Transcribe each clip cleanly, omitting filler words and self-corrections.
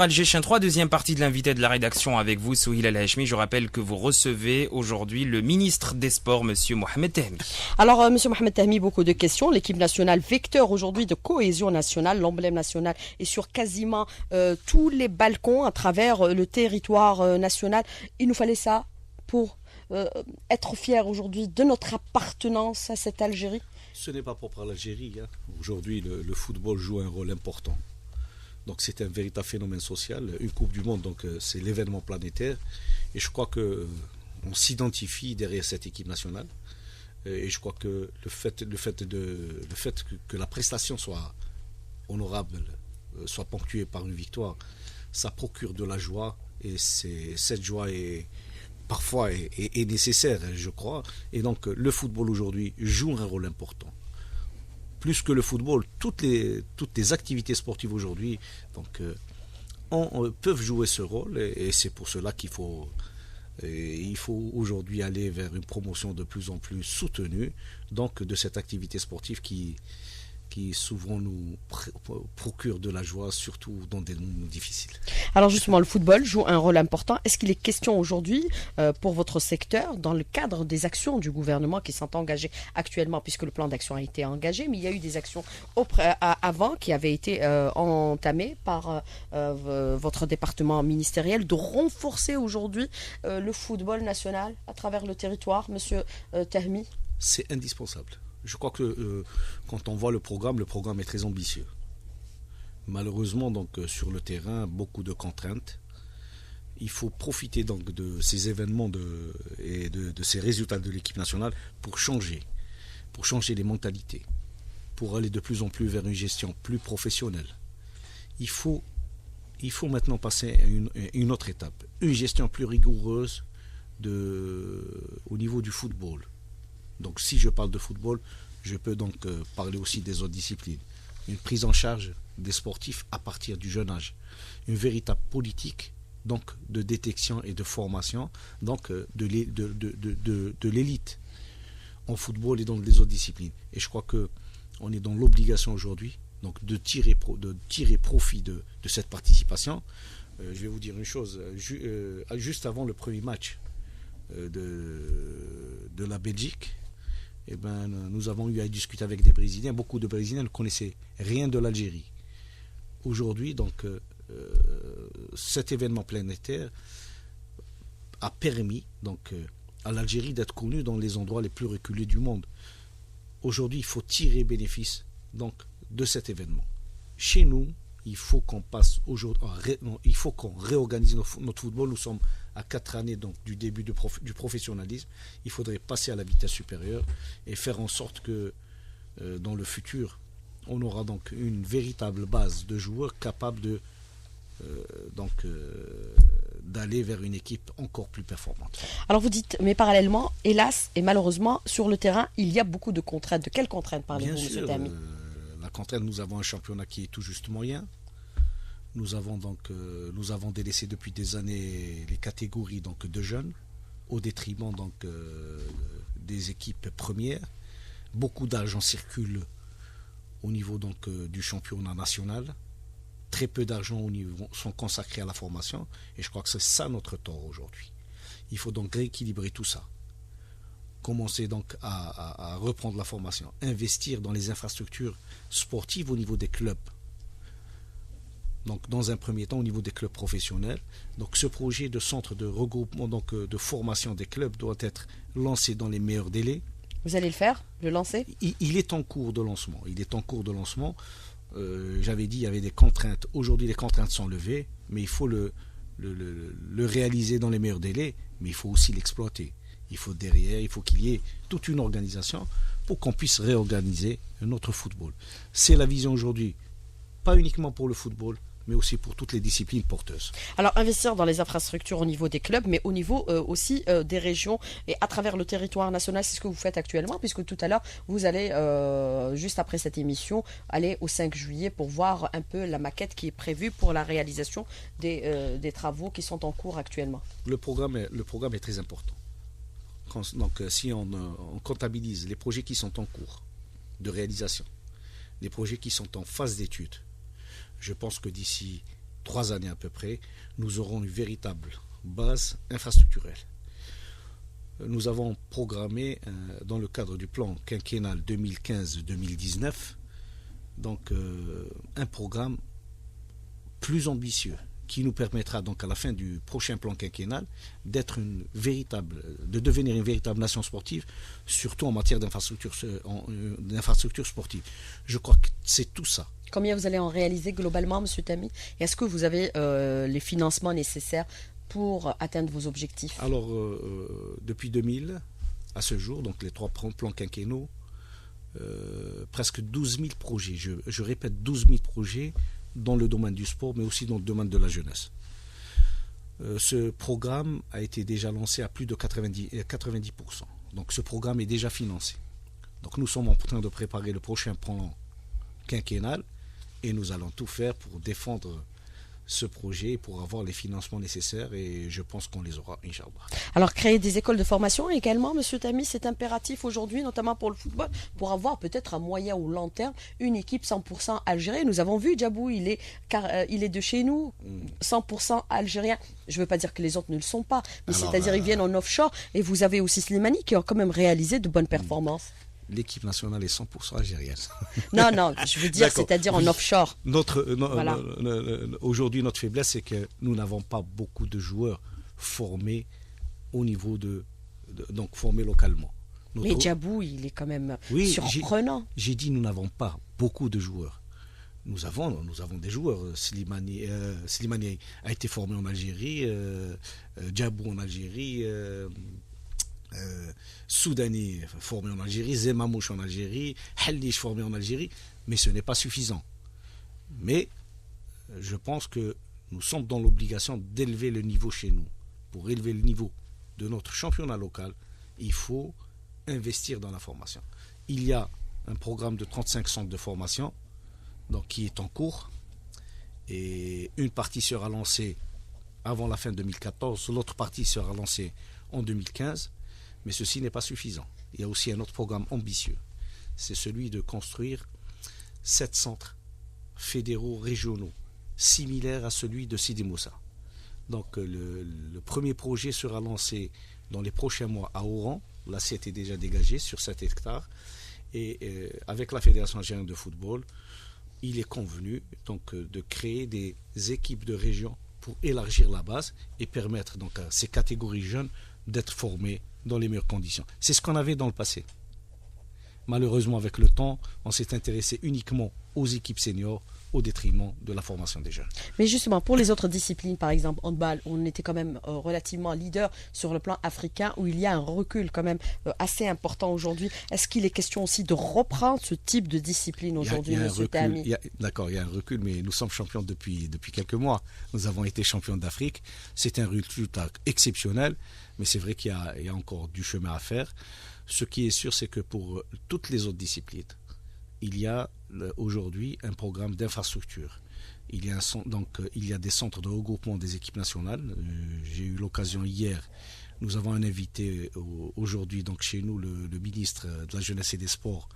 Alger Chien 3, deuxième partie de l'invité de la rédaction avec vous, Souhil El-Hachmi. Je rappelle que vous recevez aujourd'hui le ministre des Sports, Monsieur Mohamed Tahmi. Alors, Monsieur Mohamed Tahmi, beaucoup de questions. L'équipe nationale, vecteur aujourd'hui de cohésion nationale, l'emblème national est sur quasiment tous les balcons à travers le territoire national. Il nous fallait ça pour être fiers aujourd'hui de notre appartenance à cette Algérie. Ce n'est pas propre à l'Algérie. Aujourd'hui, le football joue un rôle important. Donc c'est un véritable phénomène social. Une Coupe du Monde, donc c'est l'événement planétaire. Et je crois que on s'identifie derrière cette équipe nationale. Et je crois que le fait que la prestation soit honorable, soit ponctuée par une victoire, ça procure de la joie. Et cette joie parfois est nécessaire, je crois. Et donc le football aujourd'hui joue un rôle important. Plus que le football, toutes les activités sportives aujourd'hui peuvent jouer ce rôle, et c'est pour cela qu'il faut aujourd'hui aller vers une promotion de plus en plus soutenue donc de cette activité sportive qui souvent nous procure de la joie, surtout dans des moments difficiles. Alors justement, le football joue un rôle important. Est-ce qu'il est question aujourd'hui pour votre secteur, dans le cadre des actions du gouvernement qui sont engagées actuellement, puisque le plan d'action a été engagé, mais il y a eu des actions avant qui avaient été entamées par votre département ministériel, de renforcer aujourd'hui le football national à travers le territoire, Monsieur Tahmi? C'est indispensable. Je crois que quand on voit le programme est très ambitieux. Malheureusement, donc, sur le terrain, beaucoup de contraintes. Il faut profiter donc de ces événements et de ces résultats de l'équipe nationale pour changer les mentalités, pour aller de plus en plus vers une gestion plus professionnelle. Il faut maintenant passer à une autre étape, une gestion plus rigoureuse au niveau du football. Donc si je parle de football, je peux donc parler aussi des autres disciplines. Une prise en charge des sportifs à partir du jeune âge. Une véritable politique donc de détection et de formation donc de l'élite en football et dans les autres disciplines. Et je crois qu'on est dans l'obligation aujourd'hui donc de tirer profit de cette participation. Je vais vous dire une chose, juste avant le premier match de la Belgique, nous avons eu à discuter avec des Brésiliens. Beaucoup de Brésiliens ne connaissaient rien de l'Algérie. Aujourd'hui, donc, cet événement planétaire a permis donc, à l'Algérie d'être connue dans les endroits les plus reculés du monde. Aujourd'hui, il faut tirer bénéfice donc, de cet événement. Chez nous, il faut qu'on réorganise notre football. Nous sommes à 4 années donc, du début du professionnalisme. Il faudrait passer à la vitesse supérieure et faire en sorte que dans le futur, on aura donc une véritable base de joueurs capables d'aller vers une équipe encore plus performante. Alors vous dites, mais parallèlement, hélas et malheureusement, sur le terrain, il y a beaucoup de contraintes. De quelles contraintes parlez-vous, M. Tahmi? La contrainte, nous avons un championnat qui est tout juste moyen. Nous avons délaissé depuis des années les catégories donc, de jeunes au détriment donc, des équipes premières. Beaucoup d'argent circule au niveau donc, du championnat national. Très peu d'argent sont consacrés à la formation et je crois que c'est ça notre tort aujourd'hui. Il faut donc rééquilibrer tout ça. Commencer donc à reprendre la formation, investir dans les infrastructures sportives au niveau des clubs. Donc, dans un premier temps, au niveau des clubs professionnels. Donc, ce projet de centre de regroupement, donc, de formation des clubs doit être lancé dans les meilleurs délais. Vous allez le faire, le lancer? Il est en cours de lancement. J'avais dit qu'il y avait des contraintes. Aujourd'hui, les contraintes sont levées, mais il faut le réaliser dans les meilleurs délais, mais il faut aussi l'exploiter. Il faut qu'il y ait toute une organisation pour qu'on puisse réorganiser notre football. C'est la vision aujourd'hui, pas uniquement pour le football, mais aussi pour toutes les disciplines porteuses. Alors, investir dans les infrastructures au niveau des clubs, mais au niveau aussi des régions et à travers le territoire national, c'est ce que vous faites actuellement, puisque tout à l'heure, vous allez, juste après cette émission, aller au 5 juillet pour voir un peu la maquette qui est prévue pour la réalisation des travaux qui sont en cours actuellement. Le programme est très important. Donc, si on comptabilise les projets qui sont en cours de réalisation, les projets qui sont en phase d'étude, je pense que d'ici 3 années à peu près, nous aurons une véritable base infrastructurelle. Nous avons programmé dans le cadre du plan quinquennal 2015-2019 donc un programme plus ambitieux qui nous permettra donc à la fin du prochain plan quinquennal de devenir une véritable nation sportive, surtout en matière d'infrastructures sportives. Je crois que c'est tout ça. Combien vous allez en réaliser globalement, M. Tami? Et est-ce que vous avez les financements nécessaires pour atteindre vos objectifs? Alors, depuis 2000 à ce jour, donc les 3 plans quinquennaux, presque 12 000 projets, je répète 12 000 projets dans le domaine du sport, mais aussi dans le domaine de la jeunesse. Ce programme a été déjà lancé à plus de 90%. Donc ce programme est déjà financé. Donc nous sommes en train de préparer le prochain plan quinquennal et nous allons tout faire pour défendre ce projet, pour avoir les financements nécessaires et je pense qu'on les aura, Inch'Allah. Alors créer des écoles de formation également, M. Tami, c'est impératif aujourd'hui, notamment pour le football, pour avoir peut-être à moyen ou long terme une équipe 100% algérienne. Nous avons vu Djabou, il est de chez nous, 100% algérien. Je ne veux pas dire que les autres ne le sont pas, mais c'est-à-dire ils viennent en offshore et vous avez aussi Slimani qui a quand même réalisé de bonnes performances. L'équipe nationale est 100% algérienne. Non, je veux dire, c'est-à-dire en offshore. Voilà. Aujourd'hui, notre faiblesse, c'est que nous n'avons pas beaucoup de joueurs formés au niveau donc formés localement. Mais Djabou, il est quand même surprenant. J'ai dit nous n'avons pas beaucoup de joueurs. Nous avons des joueurs. Slimani a été formé en Algérie, Djabou en Algérie, Soudani formé en Algérie, Zemamouche en Algérie, Hallish formé en Algérie, mais ce n'est pas suffisant. Mais je pense que nous sommes dans l'obligation d'élever le niveau chez nous. Pour élever le niveau de notre championnat local, il faut investir dans la formation. Il y a un programme de 35 centres de formation donc, qui est en cours et une partie sera lancée avant la fin 2014, l'autre partie sera lancée en 2015. Mais ceci n'est pas suffisant. Il y a aussi un autre programme ambitieux. C'est celui de construire 7 centres fédéraux régionaux, similaires à celui de Sidi Moussa. Donc le premier projet sera lancé dans les prochains mois à Oran. L'assiette est déjà dégagée sur 7 hectares. Et avec la Fédération algérienne de football, il est convenu donc, de créer des équipes de région pour élargir la base et permettre donc, à ces catégories jeunes d'être formées dans les meilleures conditions. C'est ce qu'on avait dans le passé. Malheureusement, avec le temps, on s'est intéressé uniquement aux équipes seniors au détriment de la formation des jeunes. Mais justement, pour les autres disciplines, par exemple, handball, on était quand même relativement leader sur le plan africain, où il y a un recul quand même assez important aujourd'hui. Est-ce qu'il est question aussi de reprendre ce type de discipline aujourd'hui, M. Tami? D'accord, il y a un recul, mais nous sommes champions depuis quelques mois. Nous avons été champions d'Afrique. C'est un résultat exceptionnel, mais c'est vrai qu'il y a encore du chemin à faire. Ce qui est sûr, c'est que pour toutes les autres disciplines, il y a aujourd'hui un programme d'infrastructure. Il y a des centres de regroupement des équipes nationales. J'ai eu l'occasion hier, nous avons un invité aujourd'hui donc chez nous, le ministre de la Jeunesse et des Sports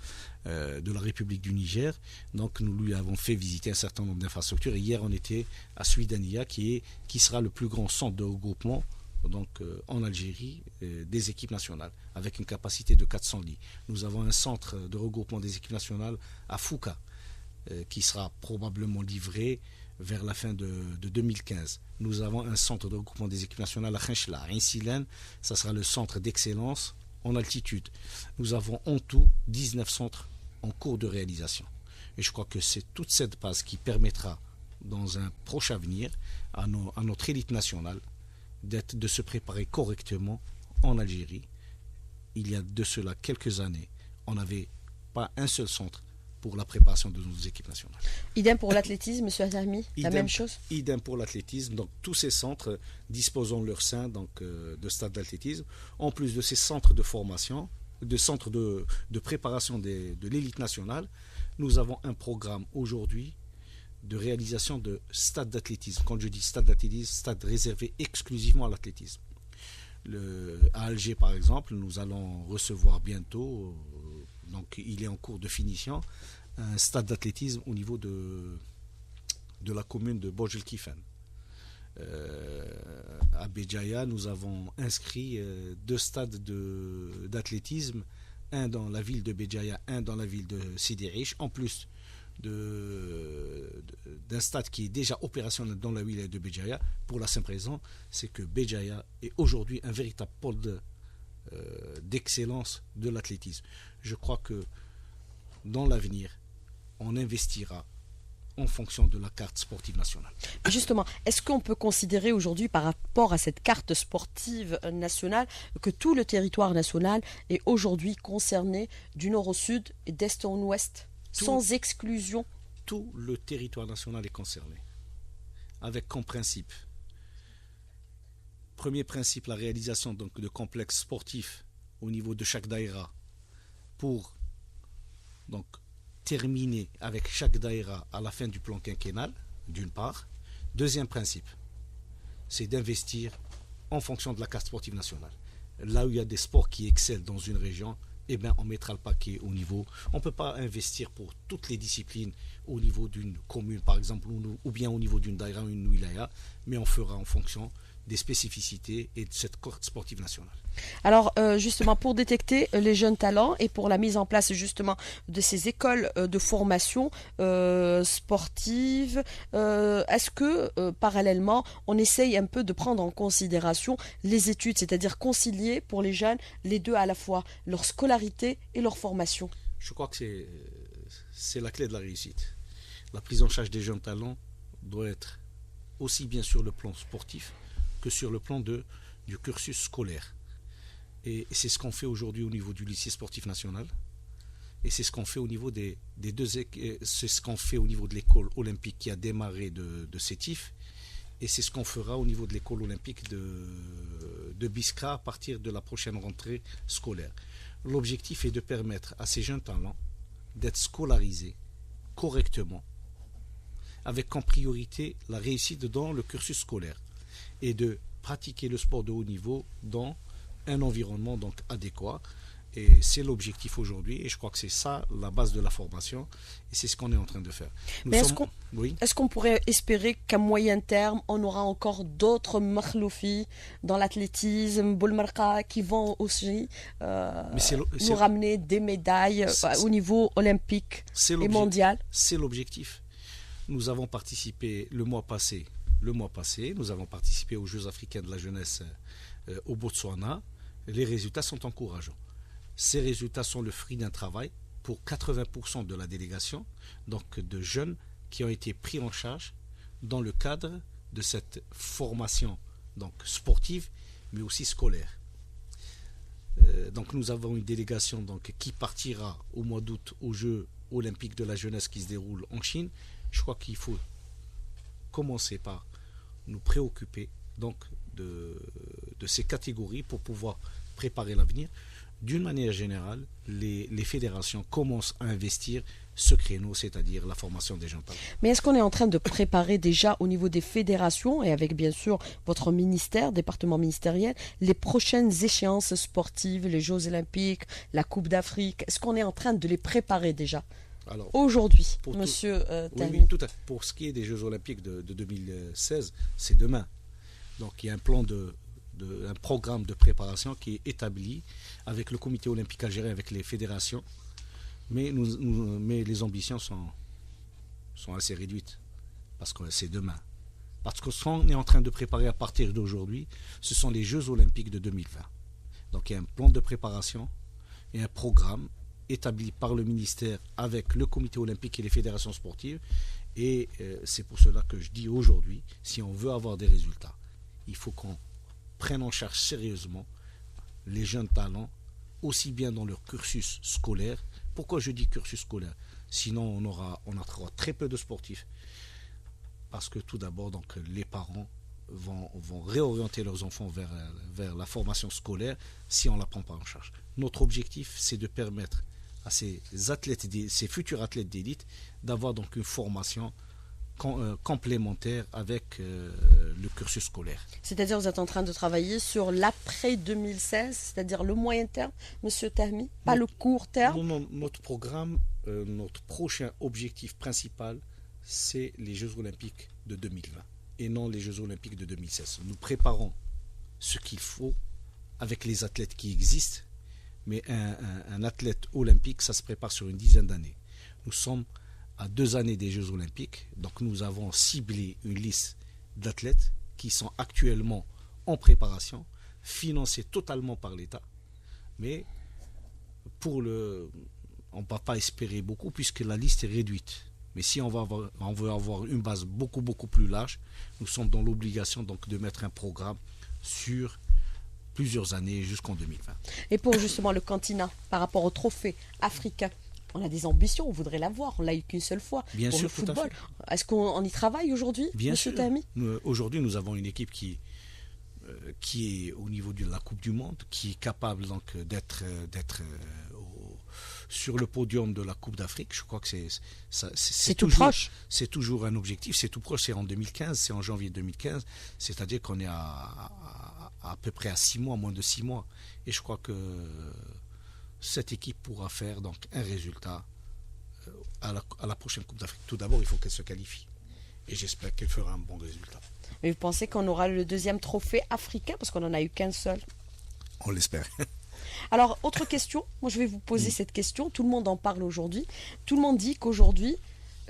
de la République du Niger. Donc nous lui avons fait visiter un certain nombre d'infrastructures. Et hier on était à Suidania qui sera le plus grand centre de regroupement donc, en Algérie des équipes nationales avec une capacité de 400 lits. Nous avons un centre de regroupement des équipes nationales à Fouka qui sera probablement livré vers la fin de 2015. Nous avons un centre de regroupement des équipes nationales à Khenchela, à Insilen, ça sera le centre d'excellence en altitude. Nous avons en tout 19 centres en cours de réalisation. Et je crois que c'est toute cette base qui permettra dans un proche avenir à notre élite nationale de se préparer correctement en Algérie. Il y a de cela quelques années, on n'avait pas un seul centre pour la préparation de nos équipes nationales. Idem pour l'athlétisme, M. Azami, la même chose? Idem pour l'athlétisme. Donc tous ces centres disposent en leur sein donc, de stades d'athlétisme. En plus de ces centres de formation, de centres de préparation de l'élite nationale, nous avons un programme aujourd'hui de réalisation de stades d'athlétisme. Quand je dis stade d'athlétisme, stade réservé exclusivement à l'athlétisme. À Alger, par exemple, nous allons recevoir bientôt, donc il est en cours de finition, un stade d'athlétisme au niveau de de la commune de Bouj El Kifan. À Béjaïa, nous avons inscrit 2 stades d'athlétisme, un dans la ville de Béjaïa, un dans la ville de Sidi Riche, en plus d'un stade qui est déjà opérationnel dans la ville de Béjaïa, pour la simple raison, c'est que Béjaïa est aujourd'hui un véritable pôle d'excellence de l'athlétisme. Je crois que dans l'avenir, on investira en fonction de la carte sportive nationale. Justement, est-ce qu'on peut considérer aujourd'hui, par rapport à cette carte sportive nationale, que tout le territoire national est aujourd'hui concerné du nord au sud et d'est en ouest, sans exclusion? Tout le territoire national est concerné, avec comme principe, premier principe, la réalisation donc de complexes sportifs au niveau de chaque daïra pour donc terminer avec chaque daïra à la fin du plan quinquennal, d'une part. Deuxième principe, c'est d'investir en fonction de la carte sportive nationale. Là où il y a des sports qui excellent dans une région, eh bien, on mettra le paquet au niveau. On ne peut pas investir pour toutes les disciplines au niveau d'une commune, par exemple, ou bien au niveau d'une daïra ou une wilaya, mais on fera en fonction des spécificités et de cette carte sportive nationale. Alors justement, pour détecter les jeunes talents et pour la mise en place justement de ces écoles de formation sportive, est-ce que parallèlement on essaye un peu de prendre en considération les études, c'est-à-dire concilier pour les jeunes les deux à la fois, leur scolarité et leur formation? Je crois que c'est la clé de la réussite. La prise en charge des jeunes talents doit être aussi bien sur le plan sportif que sur le plan du cursus scolaire. Et c'est ce qu'on fait aujourd'hui au niveau du lycée sportif national. Et c'est ce qu'on fait au niveau c'est ce qu'on fait au niveau de l'école olympique qui a démarré de Sétif. Et c'est ce qu'on fera au niveau de l'école olympique de Biskra à partir de la prochaine rentrée scolaire. L'objectif est de permettre à ces jeunes talents d'être scolarisés correctement, avec en priorité la réussite dans le cursus scolaire, et de pratiquer le sport de haut niveau dans un environnement donc adéquat. Et c'est l'objectif aujourd'hui, et je crois que c'est ça la base de la formation, et c'est ce qu'on est en train de faire. Est-ce qu'on pourrait espérer qu'à moyen terme, on aura encore d'autres makhloufi dans l'athlétisme, Boulmarka, qui vont aussi nous ramener des médailles au niveau olympique et mondial? C'est l'objectif. Nous avons participé le mois passé, nous avons participé aux Jeux africains de la jeunesse au Botswana. Les résultats sont encourageants. Ces résultats sont le fruit d'un travail pour 80% de la délégation, donc de jeunes qui ont été pris en charge dans le cadre de cette formation donc sportive, mais aussi scolaire. Donc nous avons une délégation donc, qui partira au mois d'août aux Jeux olympiques de la jeunesse qui se déroulent en Chine. Je crois qu'il faut commencer par nous préoccuper donc de ces catégories pour pouvoir préparer l'avenir. D'une manière générale, les fédérations commencent à investir ce créneau, c'est-à-dire la formation des jeunes talents. Mais est-ce qu'on est en train de préparer déjà au niveau des fédérations et avec bien sûr votre ministère, département ministériel, les prochaines échéances sportives, les Jeux olympiques, la Coupe d'Afrique? Est-ce qu'on est en train de les préparer déjà? Alors, aujourd'hui, monsieur Tahmi? Oui, tout à fait. Pour ce qui est des Jeux olympiques de 2016, c'est demain. Donc il y a un programme de préparation qui est établi avec le comité olympique algérien, avec les fédérations, mais les ambitions sont assez réduites, parce que c'est demain. Parce que ce qu'on est en train de préparer à partir d'aujourd'hui, ce sont les Jeux olympiques de 2020. Donc il y a un plan de préparation et un programme établi par le ministère avec le comité olympique et les fédérations sportives, et c'est pour cela que je dis aujourd'hui, si on veut avoir des résultats, il faut qu'on prenne en charge sérieusement les jeunes talents, aussi bien dans leur cursus scolaire. Pourquoi je dis cursus scolaire? Sinon on aura très peu de sportifs. Parce que tout d'abord, donc, les parents vont réorienter leurs enfants vers la formation scolaire si on ne la prend pas en charge. Notre objectif, c'est de permettre à ces futurs athlètes d'élite d'avoir donc une formation complémentaire avec le cursus scolaire. C'est-à-dire vous êtes en train de travailler sur l'après 2016, c'est-à-dire le moyen terme, monsieur Tahmi, pas le court terme? Notre programme, notre prochain objectif principal, c'est les Jeux Olympiques de 2020 et non les Jeux Olympiques de 2016. Nous préparons ce qu'il faut avec les athlètes qui existent, mais un athlète olympique, ça se prépare sur une dizaine d'années. Nous sommes à 2 années des Jeux Olympiques, donc nous avons ciblé une liste d'athlètes qui sont actuellement en préparation, financés totalement par l'État, mais on ne va pas espérer beaucoup puisque la liste est réduite. Mais si on veut avoir une base beaucoup plus large, nous sommes dans l'obligation donc de mettre un programme sur plusieurs années jusqu'en 2020. Et pour justement le continent, par rapport au trophée africain, on a des ambitions, on voudrait l'avoir, on l'a eu qu'une seule fois. Bien pour sûr, le football. Est-ce qu'on y travaille aujourd'hui, Bien monsieur sûr. Tahmi? Aujourd'hui, nous avons une équipe qui est au niveau de la Coupe du Monde, qui est capable donc d'être sur le podium de la Coupe d'Afrique. Je crois que c'est tout toujours, proche. C'est toujours un objectif. C'est tout proche. C'est en 2015. C'est en janvier 2015. C'est-à-dire qu'on est à peu près à 6 mois, moins de 6 mois. Et je crois que cette équipe pourra faire donc un résultat à la prochaine Coupe d'Afrique. Tout d'abord, il faut qu'elle se qualifie. Et j'espère qu'elle fera un bon résultat. Mais vous pensez qu'on aura le deuxième trophée africain parce qu'on n'en a eu qu'un seul? On l'espère. Alors, autre question. Moi, je vais vous poser cette question. Tout le monde en parle aujourd'hui. Tout le monde dit qu'aujourd'hui,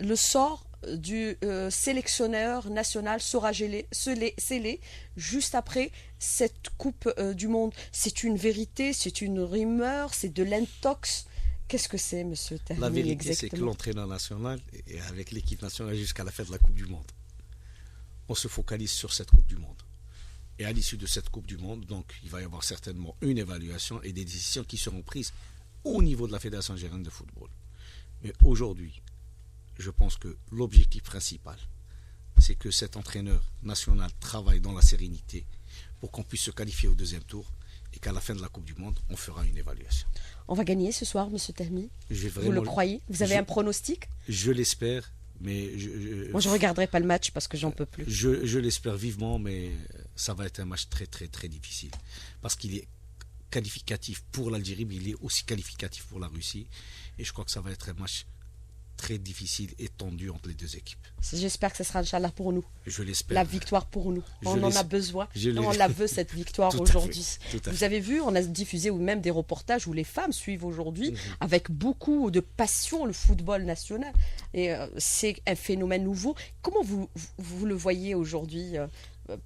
le sort du sélectionneur national sera scellé juste après cette Coupe du Monde. C'est une vérité, c'est une rumeur, c'est de l'intox. Qu'est-ce que c'est, monsieur Tahmi, La vérité, exactement? c'est que l'entraîneur national est avec l'équipe nationale jusqu'à la fin de la Coupe du Monde. On se focalise sur cette Coupe du Monde. Et à l'issue de cette Coupe du Monde, donc, il va y avoir certainement une évaluation et des décisions qui seront prises au niveau de la Fédération algérienne de football. Mais aujourd'hui, je pense que l'objectif principal, c'est que cet entraîneur national travaille dans la sérénité pour qu'on puisse se qualifier au deuxième tour et qu'à la fin de la Coupe du Monde, on fera une évaluation. On va gagner ce soir, monsieur Tahmi? Vous Vous le croyez? Vous avez un pronostic? Je l'espère, mais Moi, je ne regarderai pas le match parce que j'en peux plus. je l'espère vivement, mais ça va être un match très très très difficile. Parce qu'il est qualificatif pour l'Algérie, mais il est aussi qualificatif pour la Russie. Et je crois que ça va être un match très difficile et tendu entre les deux équipes. J'espère que ce sera, Inch'Allah, pour nous. Je l'espère. La victoire pour nous. On en a besoin. On la veut, cette victoire Tout à aujourd'hui. fait, tout à Vous fait. avez vu, on a diffusé ou même des reportages où les femmes suivent aujourd'hui avec beaucoup de passion le football national. Et c'est un phénomène nouveau. Comment vous le voyez aujourd'hui,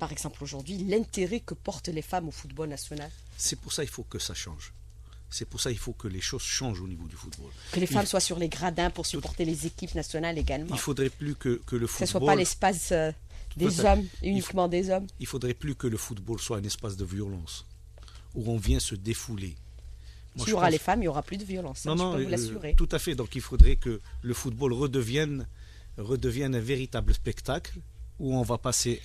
par exemple aujourd'hui, l'intérêt que portent les femmes au football national? C'est pour ça qu'il faut que ça change. C'est pour ça qu'il faut que les choses changent au niveau du football. Que les femmes soient sur les gradins pour supporter les équipes nationales également. Il ne faudrait plus que le Que ce ne football... soit pas l'espace des hommes, uniquement des hommes. Il faudrait plus que le football soit un espace de violence où on vient se défouler. Moi, S'il y je aura pense- les femmes, il n'y aura plus de violence. Non, Je non, peux vous l'assurer. tout à fait. Donc il faudrait que le football redevienne un véritable spectacle où on va passer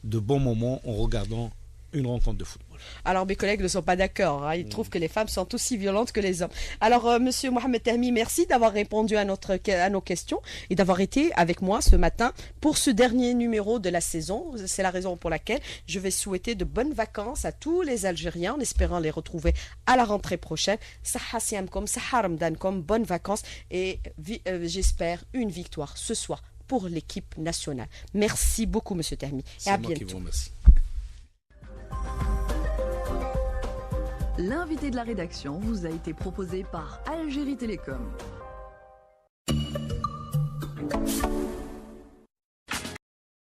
de bons moments en regardant une rencontre de football. Alors mes collègues ne sont pas d'accord. Ils trouvent que les femmes sont aussi violentes que les hommes. Alors monsieur Mohamed Tahmi, merci d'avoir répondu à nos questions et d'avoir été avec moi ce matin pour ce dernier numéro de la saison. C'est la raison pour laquelle je vais souhaiter de bonnes vacances à tous les Algériens en espérant les retrouver à la rentrée prochaine. Saha siamkom, saha ramdankom, bonnes vacances et j'espère une victoire ce soir pour l'équipe nationale. Merci beaucoup monsieur Tahmi et C'est à moi qui bientôt. vous remercie. L'invité de la rédaction vous a été proposé par Algérie Télécom.